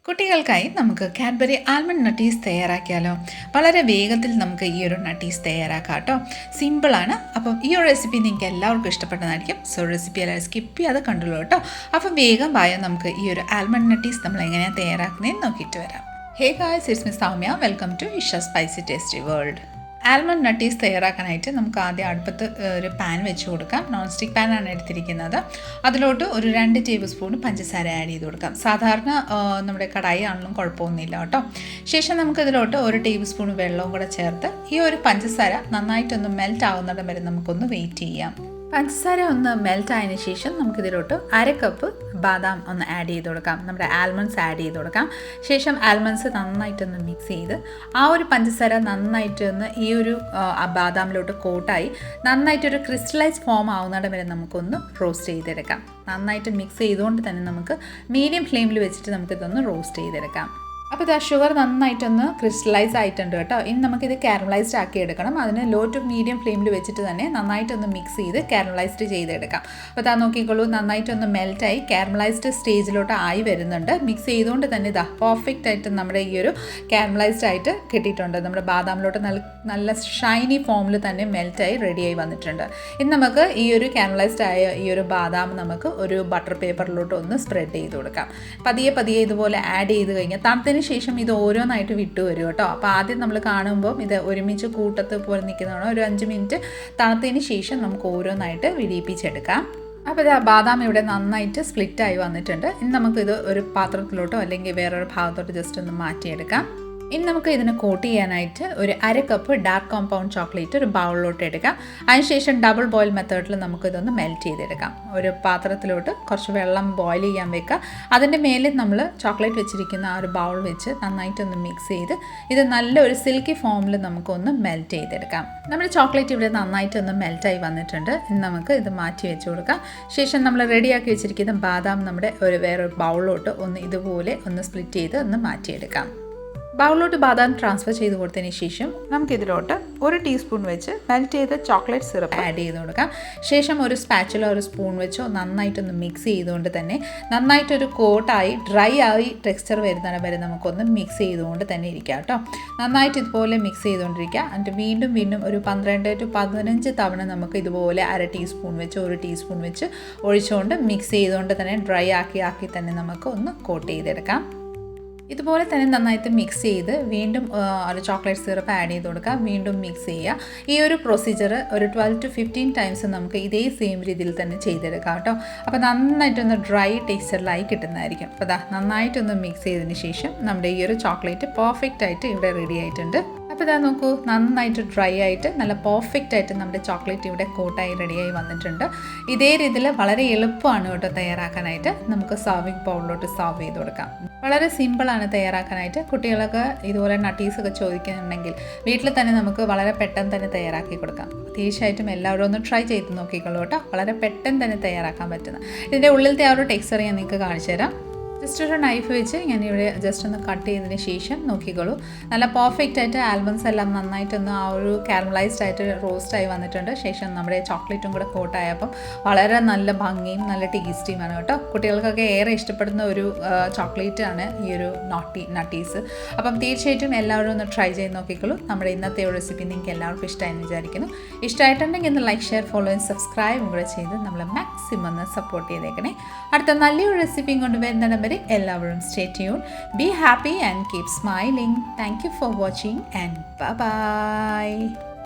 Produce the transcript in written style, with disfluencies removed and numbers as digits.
കുട്ടികൾക്കായി നമുക്ക് Cadbury almond നട്ടീസ് തയ്യാറാക്കിയാലോ. വളരെ വേഗത്തിൽ നമുക്ക് ഈ ഒരു നട്ടീസ് തയ്യാറാക്കാം കേട്ടോ. സിമ്പിളാണ്. അപ്പം ഈ ഒരു റെസിപ്പി നിങ്ങൾക്ക് എല്ലാവർക്കും ഇഷ്ടപ്പെട്ടതായിരിക്കും. സോ റെസിപ്പി എല്ലാവരും സ്കിപ്പ് ചെയ്യാതെ കണ്ടുള്ളൂ കേട്ടോ. അപ്പം വേഗം നമുക്ക് ഈ ഒരു ആൽമണ്ട് നട്ടീസ് നമ്മൾ എങ്ങനെയാണ് തയ്യാറാക്കുന്നതെന്ന് നോക്കിയിട്ട് വരാം. Hey guys, it's me Soumya. Welcome to Isha spicy tasty world. Almond nutties തയ്യാറാക്കാനായിട്ട് നമുക്ക് ആദ്യം അടുപ്പത്ത് ഒരു പാൻ വെച്ച് കൊടുക്കാം. നോൺ സ്റ്റിക്ക് പാനാണ് എടുത്തിരിക്കുന്നത്. അതിലോട്ട് ഒരു 2 ടേബിൾ സ്പൂൺ പഞ്ചസാര ആഡ് ചെയ്ത് കൊടുക്കാം. സാധാരണ നമ്മുടെ കടായി ആണെങ്കിലും കുഴപ്പമൊന്നുമില്ല കേട്ടോ. ശേഷം നമുക്കിതിലോട്ട് 1 ടേബിൾ സ്പൂൺ വെള്ളവും കൂടെ ചേർത്ത് ഈ ഒരു പഞ്ചസാര നന്നായിട്ടൊന്ന് മെൽറ്റ് ആവുന്നിടം വരെ നമുക്കൊന്ന് വെയിറ്റ് ചെയ്യാം. പഞ്ചസാര ഒന്ന് മെൽറ്റ് ആയതിനു ശേഷം നമുക്കിതിലോട്ട് 1/2 കപ്പ് ബാദാം ഒന്ന് ആഡ് ചെയ്ത് കൊടുക്കാം. നമ്മുടെ ആൽമണ്ട്സ് ആഡ് ചെയ്ത് കൊടുക്കാം. ശേഷം ആൽമണ്ട്സ് നന്നായിട്ടൊന്ന് മിക്സ് ചെയ്ത് ആ ഒരു പഞ്ചസാര നന്നായിട്ടൊന്ന് ഈ ഒരു ബാദാമിലോട്ട് കോട്ടായി നന്നായിട്ടൊരു ക്രിസ്റ്റലൈസ് ഫോം ആവുന്നിടം വരെ നമുക്കൊന്ന് റോസ്റ്റ് ചെയ്തെടുക്കാം. നന്നായിട്ട് മിക്സ് ചെയ്തുകൊണ്ട് തന്നെ നമുക്ക് മീഡിയം ഫ്ലെയിമിൽ വെച്ചിട്ട് നമുക്കിതൊന്ന് റോസ്റ്റ് ചെയ്തെടുക്കാം. അപ്പോൾ ഇത് ഷുഗർ നന്നായിട്ടൊന്ന് ക്രിസ്റ്റലൈസ് ആയിട്ടുണ്ട് കേട്ടോ. ഇനി നമുക്കിത് കാരമലൈസ്ഡ് ആക്കി എടുക്കണം. അതിന് ലോ ടു മീഡിയം ഫ്ലെയിമിൽ വെച്ചിട്ട് തന്നെ നന്നായിട്ടൊന്ന് മിക്സ് ചെയ്ത് കാരമലൈസ്ഡ് ചെയ്തെടുക്കാം. അപ്പോൾ ഇതാ നോക്കിക്കോളൂ, നന്നായിട്ടൊന്ന് മെൽറ്റായി കാരമലൈസ്ഡ് സ്റ്റേജിലോട്ട് ആയി വരുന്നുണ്ട്. മിക്സ് ചെയ്തുകൊണ്ട് തന്നെ ഇതാ പെർഫെക്റ്റ് ആയിട്ട് നമ്മുടെ ഈ ഒരു കാരമലൈസ്ഡ് ആയിട്ട് കിട്ടിയിട്ടുണ്ട്. നമ്മുടെ ബാദാമിലോട്ട് നല്ല ഷൈനി ഫോമിൽ തന്നെ മെൽറ്റായി റെഡിയായി വന്നിട്ടുണ്ട്. ഇനി നമുക്ക് ഈ ഒരു കാരമലൈസ്ഡ് ആയ ഈ ഒരു ബാദാം നമുക്ക് ഒരു ബട്ടർ പേപ്പറിലോട്ട് ഒന്ന് സ്പ്രെഡ് ചെയ്ത് കൊടുക്കാം. പതിയെ ഇതുപോലെ ആഡ് ചെയ്ത് കഴിഞ്ഞാൽ തണുത്തതിന് ശേഷം ഇത് ഓരോന്നായിട്ട് വിട്ടു വരും കേട്ടോ. അപ്പോൾ ആദ്യം നമ്മൾ കാണുമ്പോൾ ഇത് ഒരുമിച്ച് കൂട്ടത്ത് പോലെ നിൽക്കുന്നതാണ്. ഒരു 5 മിനിറ്റ് തണുത്തതിന് ശേഷം നമുക്ക് ഓരോന്നായിട്ട് വിടിയിപ്പിച്ചെടുക്കാം. അപ്പോൾ ഇത് ബാദാം ഇവിടെ നന്നായിട്ട് സ്പ്ലിറ്റായി വന്നിട്ടുണ്ട്. ഇനി നമുക്കിത് ഒരു പാത്രത്തിലോട്ടോ അല്ലെങ്കിൽ വേറൊരു ഭാഗത്തോട്ട് ജസ്റ്റ് ഒന്ന് മാറ്റിയെടുക്കാം. ഇനി നമുക്ക് ഇതിന് കോട്ട് ചെയ്യാനായിട്ട് ഒരു 1/2 കപ്പ് ഡാർക്ക് കോമ്പൗണ്ട് ചോക്ലേറ്റ് ഒരു ബൗളിലോട്ട് എടുക്കാം. അതിനുശേഷം ഡബിൾ ബോയിൽ മെത്തേഡിൽ നമുക്കിതൊന്ന് മെൽറ്റ് ചെയ്തെടുക്കാം. ഒരു പാത്രത്തിലോട്ട് കുറച്ച് വെള്ളം ബോയിൽ ചെയ്യാൻ വെക്കുക. അതിൻ്റെ മേലെ നമ്മൾ ചോക്ലേറ്റ് വെച്ചിരിക്കുന്ന ആ ഒരു ബൗൾ വെച്ച് നന്നായിട്ടൊന്ന് മിക്സ് ചെയ്ത് ഇത് നല്ലൊരു സിൽക്കി ഫോമിൽ നമുക്കൊന്ന് മെൽറ്റ് ചെയ്തെടുക്കാം. നമ്മുടെ ചോക്ലേറ്റ് ഇവിടെ നന്നായിട്ടൊന്ന് മെൽറ്റായി വന്നിട്ടുണ്ട്. ഇനി നമുക്ക് ഇത് മാറ്റി വെച്ച് കൊടുക്കാം. ശേഷം നമ്മൾ റെഡിയാക്കി വെച്ചിരിക്കുന്ന ബാദാം നമ്മുടെ വേറൊരു ബൗളിലോട്ട് ഒന്ന് ഇതുപോലെ ഒന്ന് സ്പ്ലിറ്റ് ചെയ്ത് ഒന്ന് മാറ്റിയെടുക്കാം. ബൗളിലോട്ട് ബാദാം ട്രാൻസ്ഫർ ചെയ്ത് കൊടുത്തതിന് ശേഷം നമുക്കിതിലോട്ട് 1 ടീസ്പൂൺ വെച്ച് മെൽറ്റ് ചെയ്ത ചോക്ലേറ്റ് സിറപ്പ് ആഡ് ചെയ്ത് കൊടുക്കാം. ശേഷം ഒരു സ്പാച്ചുല ഒരു സ്പൂൺ വെച്ചോ നന്നായിട്ടൊന്ന് മിക്സ് ചെയ്തുകൊണ്ട് തന്നെ നന്നായിട്ടൊരു കോട്ടായി ഡ്രൈ ആയി ടെക്സ്ചർ വരുന്നിടം വരെ നമുക്കൊന്ന് മിക്സ് ചെയ്തുകൊണ്ട് തന്നെ ഇരിക്കാം കേട്ടോ. നന്നായിട്ട് ഇതുപോലെ മിക്സ് ചെയ്തുകൊണ്ടിരിക്കുക. എന്നിട്ട് വീണ്ടും ഒരു 12 to 15 തവണ നമുക്ക് ഇതുപോലെ 1/2 ടീസ്പൂൺ വെച്ച് 1 ടീസ്പൂൺ വെച്ച് ഒഴിച്ചുകൊണ്ട് മിക്സ് ചെയ്തുകൊണ്ട് തന്നെ ഡ്രൈ ആക്കി തന്നെ നമുക്ക് ഒന്ന് കോട്ട് ചെയ്തെടുക്കാം. ഇതുപോലെ തന്നെ നന്നായിട്ട് മിക്സ് ചെയ്ത് വീണ്ടും ഒരു ചോക്ലേറ്റ് സിറപ്പ് ആഡ് ചെയ്ത് കൊടുക്കുക. വീണ്ടും മിക്സ് ചെയ്യുക. ഈ ഒരു പ്രൊസീജിയർ ഒരു 12 to 15 ടൈംസ് നമുക്ക് ഇതേ സെയിം രീതിയിൽ തന്നെ ചെയ്തെടുക്കാം കേട്ടോ. അപ്പോൾ നന്നായിട്ടൊന്ന് ഡ്രൈ ടെക്സ്ചറിലായി കിട്ടുന്നതായിരിക്കും. അപ്പോൾ നന്നായിട്ടൊന്ന് മിക്സ് ചെയ്തതിന് ശേഷം നമ്മുടെ ഈ ഒരു ചോക്ലേറ്റ് പെർഫെക്റ്റ് ആയിട്ട് ഇവിടെ റെഡി ആയിട്ടുണ്ട്. അപ്പോൾ ഇതാ നോക്കൂ, നന്നായിട്ട് ഡ്രൈ ആയിട്ട് നല്ല പെർഫെക്റ്റ് ആയിട്ട് നമ്മുടെ ചോക്ലേറ്റ് ഇവിടെ കോട്ടായി റെഡിയായി വന്നിട്ടുണ്ട്. ഇതേ രീതിയിൽ വളരെ എളുപ്പമാണ് കേട്ടോ തയ്യാറാക്കാനായിട്ട്. നമുക്ക് സർവിങ് ബൗളിലോട്ട് സർവ് ചെയ്ത് കൊടുക്കാം. വളരെ സിമ്പിളാണ് തയ്യാറാക്കാനായിട്ട്. കുട്ടികളൊക്കെ ഇതുപോലെ നട്ടീസൊക്കെ ചോദിക്കുന്നുണ്ടെങ്കിൽ വീട്ടിൽ തന്നെ നമുക്ക് വളരെ പെട്ടെന്ന് തന്നെ തയ്യാറാക്കി കൊടുക്കാം. തീർച്ചയായിട്ടും എല്ലാവരും ഒന്ന് ട്രൈ ചെയ്ത് നോക്കിക്കോളൂ കേട്ടോ. വളരെ പെട്ടെന്ന് തന്നെ തയ്യാറാക്കാൻ പറ്റുന്ന ഇതിൻ്റെ ഉള്ളിലത്തെ ആ ഒരു ടെക്സ്ചർ ഞാൻ നിങ്ങൾക്ക് കാണിച്ചു തരാം. ജസ്റ്റ് ഒരു നൈഫ് വെച്ച് ഞാനിവിടെ ജസ്റ്റ് ഒന്ന് കട്ട് ചെയ്തതിന് ശേഷം നോക്കിക്കോളൂ, നല്ല പെർഫെക്റ്റ് ആയിട്ട് ആൽമണ്ട്സ് എല്ലാം നന്നായിട്ടൊന്ന് ആ ഒരു കാരമലൈസ്ഡ് ആയിട്ട് റോസ്റ്റായി വന്നിട്ടുണ്ട്. ശേഷം നമ്മുടെ ചോക്ലേറ്റും കൂടെ കോട്ടായപ്പം വളരെ നല്ല ഭംഗിയും നല്ല ടേസ്റ്റിയുമാണ് കേട്ടോ. കുട്ടികൾക്കൊക്കെ ഏറെ ഇഷ്ടപ്പെടുന്ന ഒരു ചോക്ലേറ്റ് ആണ് ഈ ഒരു നട്ടീസ്. അപ്പം തീർച്ചയായിട്ടും എല്ലാവരും ഒന്ന് ട്രൈ ചെയ്ത് നോക്കിക്കോളൂ. നമ്മുടെ ഇന്നത്തെ ഒരു റെസിപ്പി നിങ്ങൾക്ക് എല്ലാവർക്കും ഇഷ്ടമായെന്ന് വിചാരിക്കുന്നു. ഇഷ്ടമായിട്ടുണ്ടെങ്കിൽ ഒന്ന് ലൈക്ക്, ഷെയർ, ഫോളോ ആൻഡ് സബ്സ്ക്രൈബും കൂടെ ചെയ്ത് നമ്മളെ മാക്സിമം ഒന്ന് സപ്പോർട്ട് ചെയ്തേക്കണേ. അടുത്ത നല്ലൊരു റെസിപ്പിയും കൊണ്ട് വരുന്നിടം വരെ എല്ലാവരും stay tuned, be happy and keep smiling. Thank you for watching and bye bye.